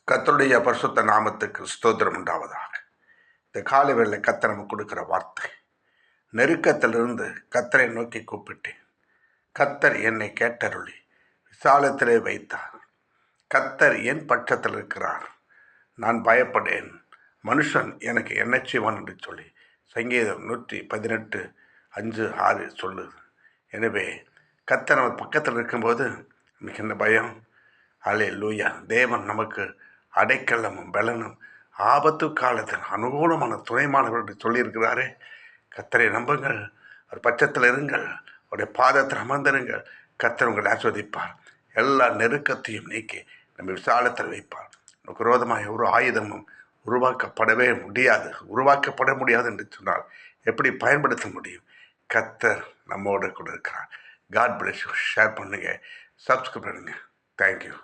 கர்த்தருடைய பரிசுத்த நாமத்துக்கு ஸ்தோத்திரம் உண்டாவதாக. இந்த காலை வேளை கர்த்தர் நமக்கு கொடுக்கிற வார்த்தை, நெருக்கத்திலிருந்து கர்த்தரை நோக்கி கூப்பிட்டேன், கர்த்தர் என்னை கேட்டருளி விசாலத்திலே வைத்தார். கர்த்தர் என் பட்சத்தில் இருக்கிறார், நான் பயப்படேன். மனுஷன் எனக்கு என்ன செய்வான் என்று சொல்லி சங்கீதம் 118:5-6 சொல்லுது. எனவே கர்த்தர் நம்ம பக்கத்தில் இருக்கும்போது நமக்கு என்ன பயம்? அல்லேலூயா. தேவன் நமக்கு அடைக்கலமும் பலனும் ஆபத்து காலத்தில் அனுகூலமான துணைமானவர் என்று சொல்லியிருக்கிறாரே. கர்த்தரை நம்புங்கள், அவர் பட்சத்தில் இருங்கள், அவருடைய பாதத்தில் அமர்ந்திருங்கள். கர்த்தர் உங்களை ஆஸ்வதிப்பார். எல்லா நெருக்கத்தையும் நீக்கி நம்ம விசாலத்தில் வைப்பார். நமக்கு விரோதமாக ஒரு ஆயுதமும் உருவாக்கப்பட முடியாது என்று சொன்னால் எப்படி பயன்படுத்த முடியும்? கர்த்தர் நம்மோடு கூட இருக்கிறார். God bless you. ஷேர் பண்ணுங்கள், சப்ஸ்கிரைப் பண்ணுங்கள். தேங்க்யூ.